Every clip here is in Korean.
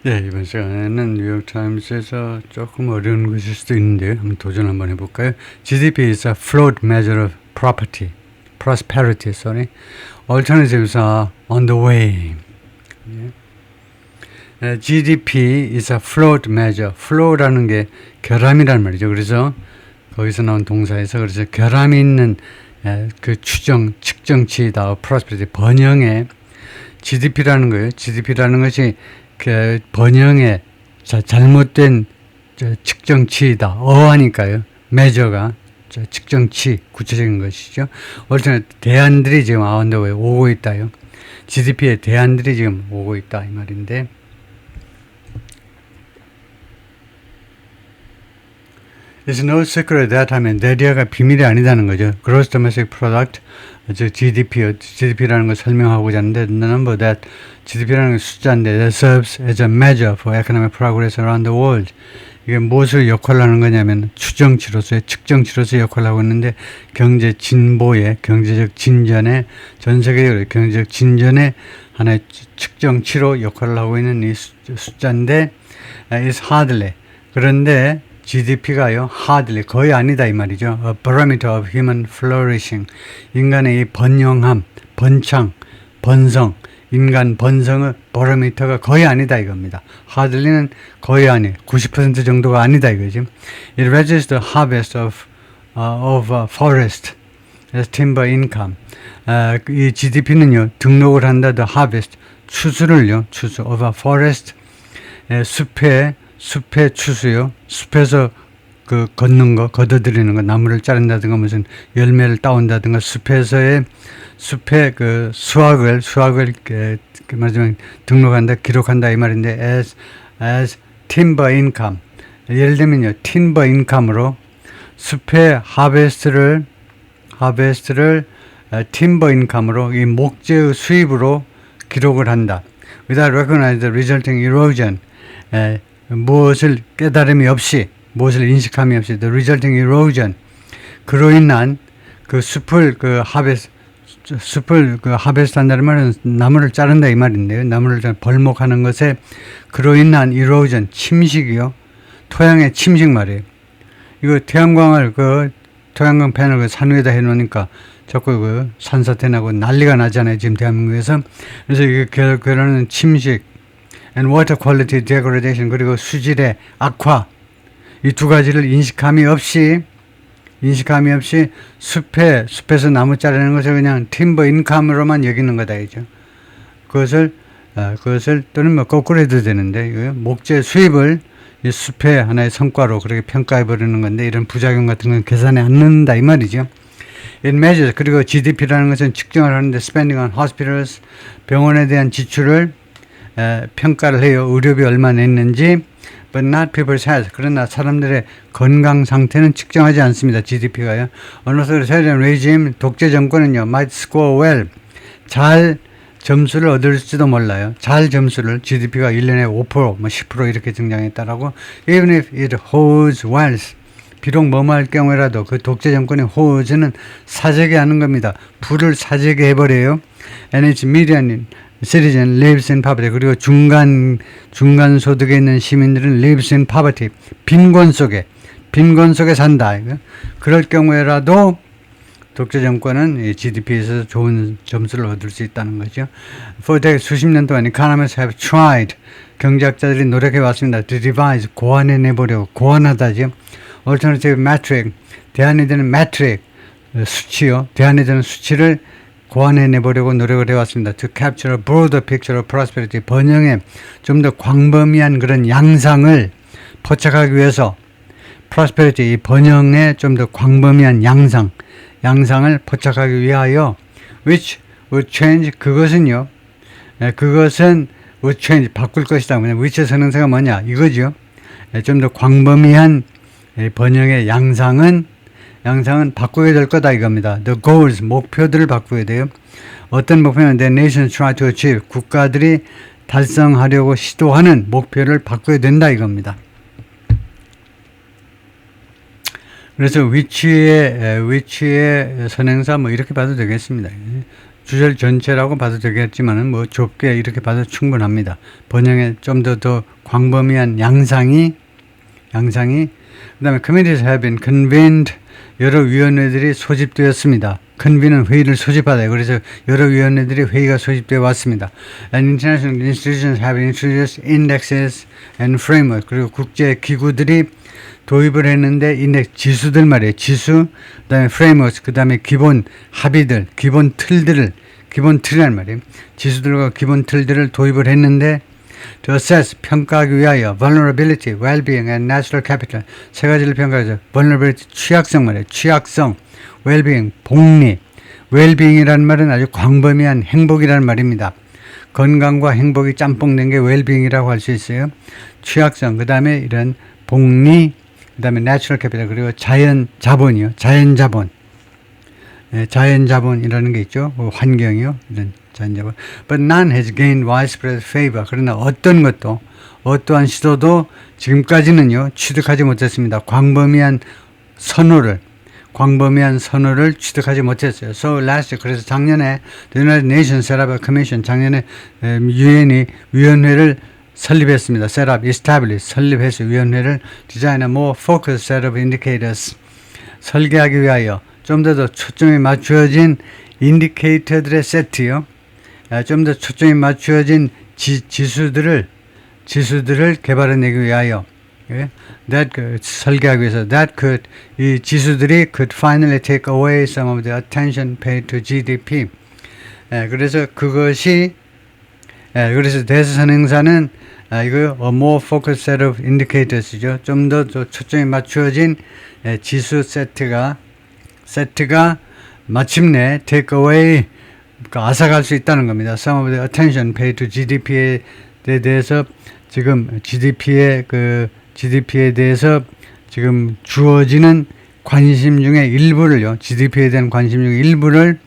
네, 이번 시간에는 뉴욕타임스에서 조금 어려운 것일 수도 있는데요. 한번 도전 한번 해볼까요? GDP is a float measure of prosperity, sorry. Alternatives are on the way. GDP is a float measure. flow라는 게 결함이란 말이죠. 그래서 거기서 나온 동사에서 그래서 결함이 있는 그 측정치이다. prosperity, 번영의 GDP라는 거예요. GDP라는 것이 그 번영의 잘못된 측정치이다. 어하니까요. measure가 측정치, 구체적인 것이죠. 얼테나 대안들이 지금 아웃더웨이 오고 있다요. GDP의 대안들이 지금 오고 있다 이 말인데. It's no secret that 하면 that이가 비밀이 아니다는 거죠. Gross Domestic Product, 즉 GDP라는 걸 설명하고자 하는데 the number that GDP라는 건 숫자인데 that serves as a measure for economic progress around the world. 이게 무엇을 역할을 하는 거냐면 추정치로서의 측정치로서의 역할을 하고 있는데 경제 진보의 경제적 진전의 전 세계적으로 경제적 진전의 하나의 측정치로 역할을 하고 있는 이 숫자인데 is hardly 그런데 GDP가요, hardly, 거의 아니다 이 말이죠. A barometer of human flourishing. 인간의 이 번영함, 번창, 번성, 인간 번성의 barometer가 거의 아니다 이겁니다. hardly는 거의 아니, 90% 정도가 아니다 이거죠. It registers the harvest of forest as timber income. 이 GDP는요, 등록을 한다, the harvest, 추수를요, 추수, of a forest, 숲의 추수요. 숲에서 그 걷는 거, 걷어들이는 거, 나무를 자른다든가 무슨 열매를 따온다든가 숲의 그 수확을 말하자면 등록한다, 기록한다 이 말인데 as timber income. 예를 들면요, timber income으로 숲의 하베스트를 timber income으로 이 목재의 수입으로 기록을 한다. Without recognizing the resulting erosion. 무엇을 깨달음이 없이, 무엇을 인식함이 없이, the resulting erosion, 그로 인한 그 숲을 하베스트 한다는 말은 나무를 자른다 이 말인데요. 나무를 벌목하는 것에 그로 인한 erosion, 침식이요. 토양의 침식 말이에요. 이거 태양광 패널 산 위에다 해놓으니까 자꾸 산사태 나고 난리가 나잖아요. 지금 대한민국에서. 그래서 이게 그러는 침식, and water quality degradation 그리고 수질의 악화 이 두 가지를 인식함이 없이 숲에서 나무 자르는 것을 그냥 timber income으로만 여기는 거다 이죠. 그것을 또는 뭐 거꾸로 해도 되는데 목재 수입을 이 숲의 하나의 성과로 그렇게 평가해 버리는 건데 이런 부작용 같은 건 계산에 안 넣는다 이 말이죠. It measures 그리고 GDP라는 것은 측정을 하는데 spending on hospitals 병원에 대한 지출을 평가를 해요. 의료비 얼마 냈는지 but not people's health. 그러나 사람들의 건강 상태는 측정하지 않습니다. GDP가요. 어느 authoritarian regime 독재 정권은요. might score well. 잘 점수를 얻을지도 몰라요. 잘 점수를 GDP가 1년에 5%, 뭐 10% 이렇게增장했다라고 even if it holds wealth. 비록 뭐뭐할 경우라도 그 독재 정권의 호즈는 사재기 하는 겁니다. 부를 사재기 해버려요. And its median citizen lives in poverty. 그리고 중간 소득에 있는 시민들은 lives in poverty. 빈곤 속에 산다. 그럴 경우에라도 독재 정권은 GDP에서 좋은 점수를 얻을 수 있다는 거죠. For 수십 년 동안 economists have tried. 경제학자들이 노력해 왔습니다. To devise, 고안해내보려고. 고안하다죠. Alternative metric. 대안이 되는 metric. 수치요. 대안이 되는 수치를 고안해내보려고 노력을 해왔습니다. To capture a broader picture of prosperity. 번영의 좀 더 광범위한 그런 양상을 포착하기 위해서 prosperity, 이 번영의 좀 더 광범위한 양상을 포착하기 위하여 which would change, 그것은 would change, 바꿀 것이다. which의 선행사가 뭐냐? 이거죠. 좀 더 광범위한 번영의 양상은 바꾸게 될 거다 이겁니다. The goals, 목표들을 바꾸게 돼요. 어떤 목표는 the nations try to achieve, 국가들이 달성하려고 시도하는 목표를 바꾸게 된다 이겁니다. 그래서 위치의 선행사 뭐 이렇게 봐도 되겠습니다. 주절 전체라고 봐도 되겠지만은 뭐 좁게 이렇게 봐도 충분합니다. 번영의 좀 더 광범위한 양상이 그다음에 committees have been convened 여러 위원회들이 소집되었습니다. convene은 회의를 소집하다. 그래서 여러 위원회들이 회의가 소집되어 왔습니다. And international institutions have introduced indexes and framework. 그리고 국제 기구들이 도입을 했는데 인덱스 지수들 말이에요. 지수, 그다음에 frameworks, 그다음에 기본 합의들, 기본 틀이란 말이에요. 지수들과 기본 틀들을 도입을 했는데 to assess 평가하기 위하여 vulnerability, well-being and natural capital 세 가지를 평가하죠. vulnerability 취약성 말이에요. 취약성, well-being 복리, well-being이라는 말은 아주 광범위한 행복이라는 말입니다. 건강과 행복이 짬뽕된 게 well-being이라고 할 수 있어요. 취약성, 그 다음에 이런 복리, 그 다음에 natural capital 그리고 자연 자본이요. 자연 자본. 자연 자본이라는 게 있죠. 환경이요. 이런 자연 자본. But none has gained widespread favor. 그러나 어떠한 시도도 지금까지는요 취득하지 못했습니다. 광범위한 선호를 취득하지 못했어요. So last year, 그래서 작년에 The United Nations set up a commission. 작년에 유엔이 위원회를 설립했습니다. set up, establish, 설립해서 위원회를 design a more focused set of indicators. 설계하기 위하여 좀 더 초점이 맞추어진 인디케이터들의 세트요. 좀 더 초점이 맞추어진 지수들을 개발해내기 위하여 설계하기 위해서 이 지수들이 could finally take away some of the attention paid to GDP. 그래서 대선행사는 이거 a more focused set of indicators죠. 좀 더 초점이 맞추어진 지수 세트가 마침내 take away 앗아갈 수 있다는 겁니다. Some of the attention paid to GDP에 대해서 지금 GDP에 대해서 지금 주어지는 관심 중에 일부를요. GDP에 대한 관심 중에 일부를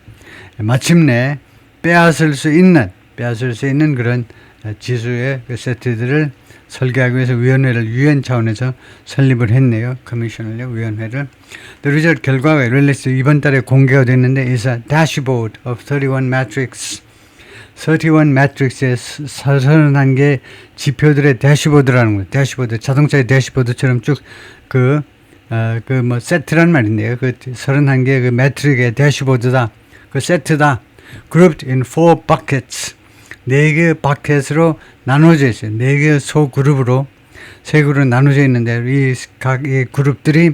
마침내 빼앗을 수 있는 그런 지수의 그 세트들을 설계하기 위해서 위원회를 유엔 차원에서 설립을 했네요. 커미션을요, 위원회를. The result 결과가 릴리스 이번 달에 공개가 됐는데 is a dashboard of 31 metrics. 31 matrix의 31개 지표들의 대시보드라는 거예요. 대시보드, 자동차의 대시보드처럼 쭉 세트란 말인데요. 31개 그 매트릭의 대시보드다. 그 세트다. Grouped in 4 buckets. 4개 바켓으로 나눠져 있어요. 4개 소그룹으로, 세 그룹으로 나눠져 있는데, 각 그룹들이,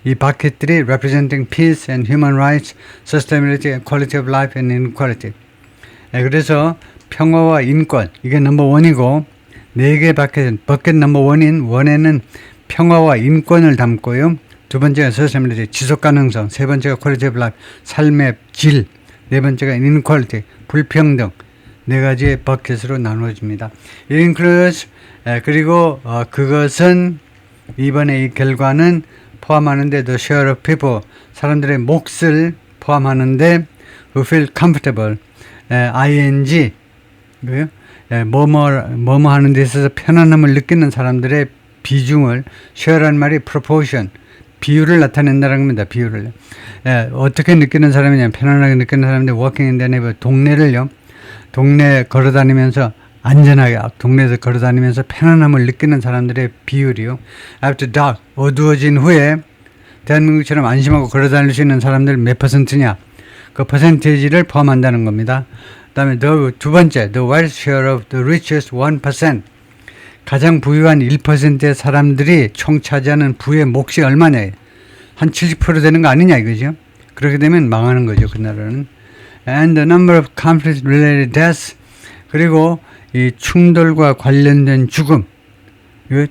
이 바켓들이 representing peace and human rights, sustainability and quality of life and inequality. 그래서 평화와 인권, 이게 넘버 원이고, 4개 버켓 넘버 원에는 평화와 인권을 담고요. 두 번째가 sustainability, 지속 가능성, 세 번째가 quality of life, 삶의 질, 네 번째가 inequality, 불평등, 네 가지의 버켓으로 나누어집니다. It includes, 그리고 그것은 이번에 이 결과는 포함하는데 the share of people, 사람들의 몫을 포함하는데 who feel comfortable, ing, 뭐뭐 하는 데 있어서 편안함을 느끼는 사람들의 비중을, share란 말이 proportion, 비율을 나타낸다는 겁니다. 비율을. 어떻게 느끼는 사람이냐면, 편안하게 느끼는 사람들, working in the neighborhood, 동네 걸어다니면서 안전하게 동네에서 걸어다니면서 편안함을 느끼는 사람들의 비율이요. After dark, 어두워진 후에 대한민국처럼 안심하고 걸어다닐 수 있는 사람들 몇 퍼센트냐, 그 퍼센테이지를 포함한다는 겁니다. 그 다음에 두 번째, the wealth share of the richest 1%, 가장 부유한 1%의 사람들이 총 차지하는 부의 몫이 얼마냐, 한 70% 되는 거 아니냐 이거죠. 그렇게 되면 망하는 거죠, 그 나라는. And the number of conflict-related deaths, 그리고 이 충돌과 관련된 죽음,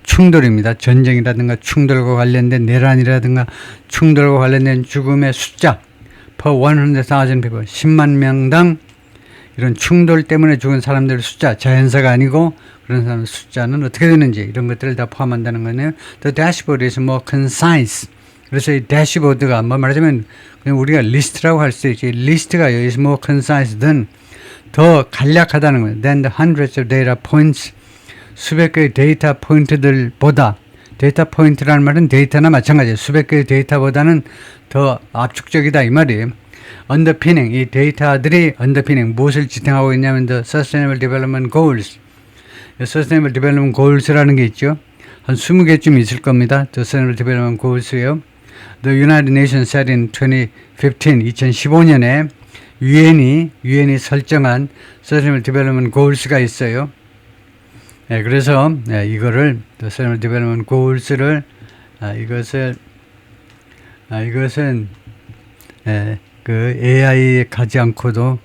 충돌입니다. 전쟁이라든가 충돌과 관련된 내란이라든가 충돌과 관련된 죽음의 숫자 per 100,000 people, 10만 명당 이런 충돌 때문에 죽은 사람들의 숫자, 자연사가 아니고 그런 사람의 숫자는 어떻게 되는지 이런 것들을 다 포함한다는 거네요. The dashboard is more concise. 그래서 이 대시보드가 뭐 말하자면 그냥 우리가 리스트라고 할 수 있지. 리스트가 is more concise than, 더 간략하다는 거예요. Than the hundreds of data points, 수백 개의 데이터 포인트들보다, 데이터 포인트라는 말은 데이터나 마찬가지예요. 수백 개의 데이터보다는 더 압축적이다 이 말이에요. underpinning, 이 데이터들이 underpinning, 무엇을 지탱하고 있냐면 the Sustainable Development Goals. Sustainable Development Goals라는 게 있죠. 한 20개쯤 있을 겁니다. The Sustainable Development Goals요. The United Nations said in 2015년에 유엔이 설정한 Sustainable Development Goals가 있어요. 그래서 이거를 The Sustainable Development Goals를 이것은 그 AI에 가지 않고도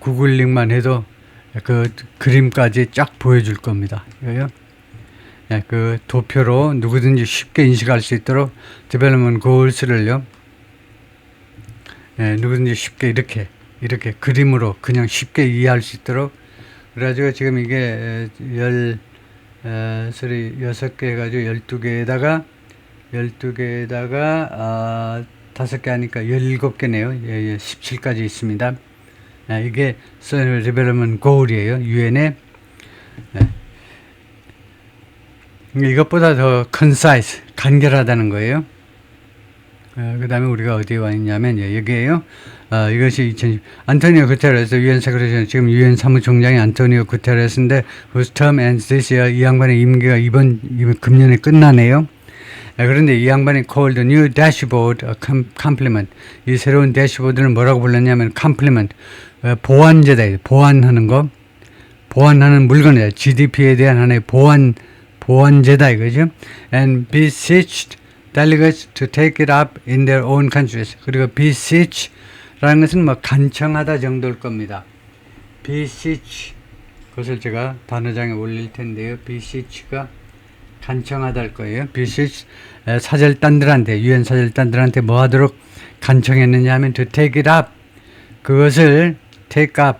구글링만 해도 그 그림까지 쫙 보여줄 겁니다. 이거요. 그 도표로 누구든지 쉽게 인식할 수 있도록 Development Goals를요. 누구든지 쉽게 이렇게 그림으로 그냥 쉽게 이해할 수 있도록 그래가지고 지금 이게 6개 해가지고 12개에다가 5개 하니까 17개네요. 17까지 있습니다. 이게 Sustainable Development Goal이에요. 유엔의 이것보다 더 concise, 간결하다는 거예요. 그 다음에 우리가 어디에 와 있냐면 여기에요. 이것이 안토니오 구테레스 유엔 세크레터리 지금 유엔 사무총장이 안토니오 구테레스인데 whose term ends this year. 이 양반의 임기가 이번 금년에 끝나네요. 그런데 이 양반이 called the new dashboard a complement. 이 새로운 대시보드를 뭐라고 불렀냐면 complement, 보완제다. 보완하는 물건이다. GDP에 대한 하나의 보완제다 이거죠. And beseeched delegates to take it up in their own countries. 그리고 beseech라는 것은 뭐 간청하다 정도일 겁니다. beseech, 그것을 제가 단어장에 올릴 텐데요. beseech가 간청하다일 거예요. beseech, 사절단들한테, 유엔 사절단들한테 뭐 하도록 간청했느냐 하면 to take it up, 그것을 take up,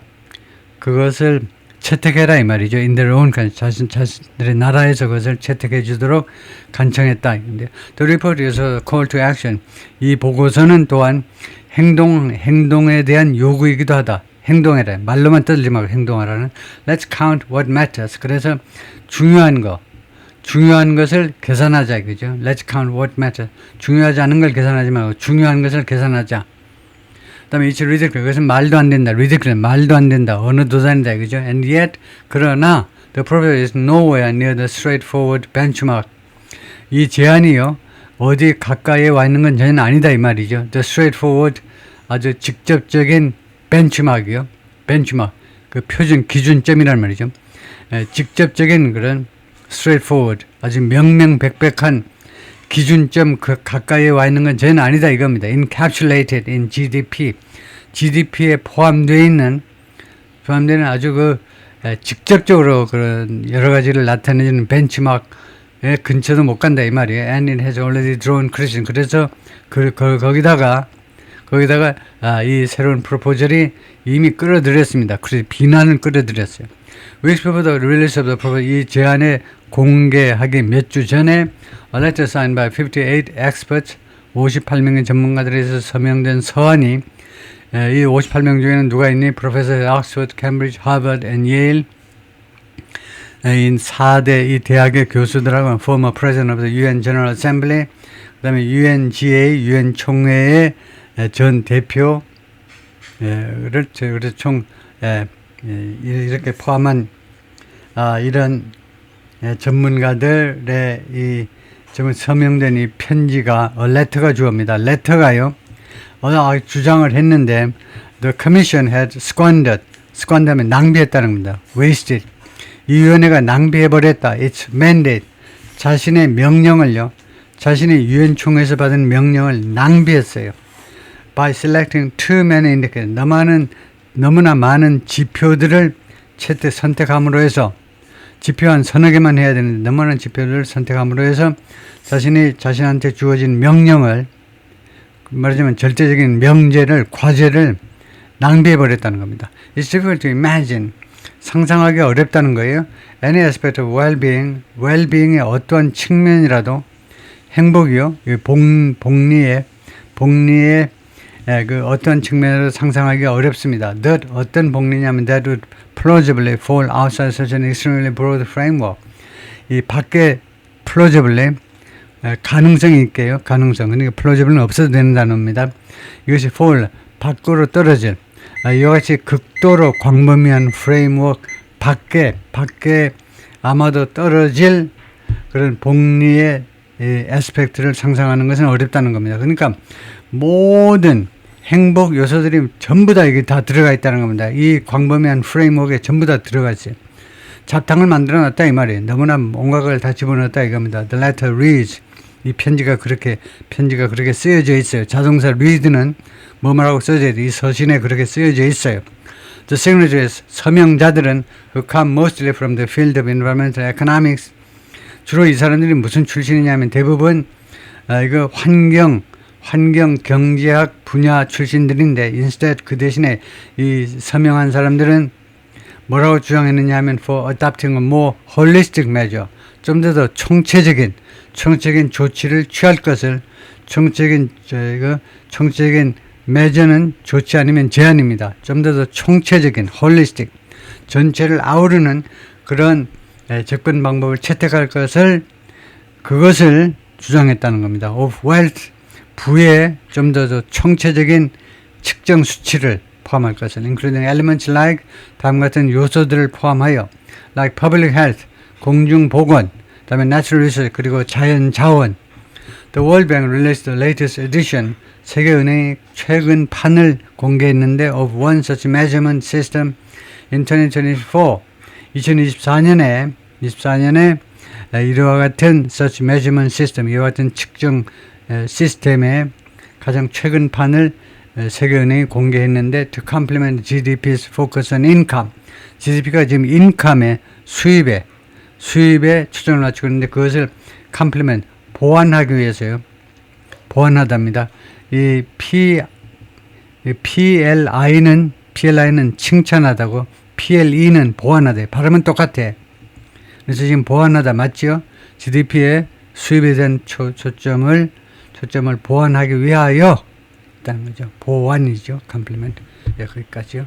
그것을 채택해라 이 말이죠. in their own country, 자신들의 나라에서 그것을 채택해 주도록 간청했다. The report is a call to action. 이 보고서는 또한 행동에 대한 요구이기도 하다. 행동해라. 말로만 떠들지 말고 행동하라는. Let's count what matters. 그래서 중요한 것을 계산하자 이거죠. Let's count what matters. 중요하지 않은 걸 계산하지 말고 중요한 것을 계산하자. 그 다음에 it's ridiculous. 그것은 말도 안 된다. ridiculous. 말도 안 된다. 어느 도산이다. 그죠? And yet, 그러나, the proposal is nowhere near the straightforward benchmark. 이 제안이요, 어디 가까이에 와 있는 건 전혀 아니다. 이 말이죠. The straightforward, 아주 직접적인 benchmark이요. benchmark. 그 표준, 기준점이란 말이죠. 직접적인 그런 straightforward. 아주 명명백백한 기준점 그 가까이에 와 있는 건 전혀 아니다 이겁니다. Encapsulated in GDP. GDP에 포함되어 있는 아주 직접적으로 그런 여러 가지를 나타내주는 벤치마크의 근처도 못 간다 이 말이에요. And it has already drawn criticism. 그래서 거기다가 이 새로운 프로포절이 이미 끌어들였습니다. 그래서 비난을 끌어들였어요. Weeks before the release of the proposal, 이 제안의 공개하기 몇 주 전에 a letter signed by 58 experts, 58명의 전문가들에서 서명된 서한이 이 58명 중에는 누가 있니? Professor at Oxford, Cambridge, Harvard, and Yale 이 4대 이 대학의 교수들하고 former president of the UN General Assembly, 그 다음에 UNGA, UN 총회의 전 대표, 그래서 총 이렇게 포함한 이런 전문가들의 이 서명된 이 편지가 letter가 주어입니다. letter가요. 주장을 했는데 the commission had squandered 낭비했다는 겁니다. wasted. 이 위원회가 낭비해버렸다. its mandate. 자신의 명령을요. 자신의 유엔 총회에서 받은 명령을 낭비했어요. by selecting too many indicators. 너무나 많은 지표들을 선택함으로 해서 지표 한 서너 개만 해야 되는데 너무 많은 지표를 선택함으로 해서 자신한테 주어진 명령을 말하자면 절대적인 과제를 낭비해버렸다는 겁니다. It's difficult to imagine. 상상하기 어렵다는 거예요. Any aspect of well-being의 어떠한 측면이라도 행복이요. 복리의 그 어떤 측면으로 상상하기 어렵습니다. 어떤 복리냐면 that would plausibly fall outside such an extremely broad framework. 이 밖에 plausibly 가능성이 있게요. 가능성. 그러니까 플로지블은 없어도 되는 단어입니다. 이것이 fall, 밖으로 떨어질. 이와 같이 극도로 광범위한 프레임워크 밖에 아마도 떨어질 그런 복리의 애스펙트를 상상하는 것은 어렵다는 겁니다. 그러니까 모든 행복 요소들이 전부 다 이게 다 들어가 있다는 겁니다. 이 광범위한 프레임워크에 전부 다 들어가 있어요. 잡탕을 만들어 놨다 이 말이에요. 너무나 온갖 걸 다 집어넣었다 이겁니다. The letter reads. 이 편지가 그렇게 쓰여져 있어요. 자동사 read는 뭐라고 써져 있어요. 이 서신에 그렇게 쓰여져 있어요. The signatories, 서명자들은 who come mostly from the field of environmental economics. 주로 이 사람들이 무슨 출신이냐면 대부분 이거 환경 경제학 분야 출신들인데 instead 그 대신에 이 서명한 사람들은 뭐라고 주장했느냐 하면 for adopting a more holistic measure. 좀 더 총체적인 조치를 취할 것을 총체적인 measure는 조치 아니면 제한입니다. 좀 더 총체적인 holistic 전체를 아우르는 그런 접근 방법을 채택할 그것을 주장했다는 겁니다. of wealth 부의 좀 더 총체적인 측정 수치를 포함할 것을 including elements like 다음 같은 요소들을 포함하여 like public health 공중보건 그다음에 natural resource 그리고 자연자원. The World Bank released the latest edition 세계은행이 최근 판을 공개했는데 of one such measurement system in 2024 2024년에 이와 같은 such measurement system 이와 같은 측정 시스템의 가장 최근 판을 세계은행이 공개했는데 to complement GDP's focus on income. GDP가 지금 인컴의 수입에 초점을 맞추고 있는데 그것을 complement 보완하기 위해서요. 보완하답니다. 이 PLI는 칭찬하다고 PLE는 보완하다. 발음은 똑같아. 그래서 지금 보완하다 맞죠? GDP의 수입에 대한 초점을 보완하기 위하여 있다는 거죠. 보완이죠. 컴플리멘트. 여기까지요.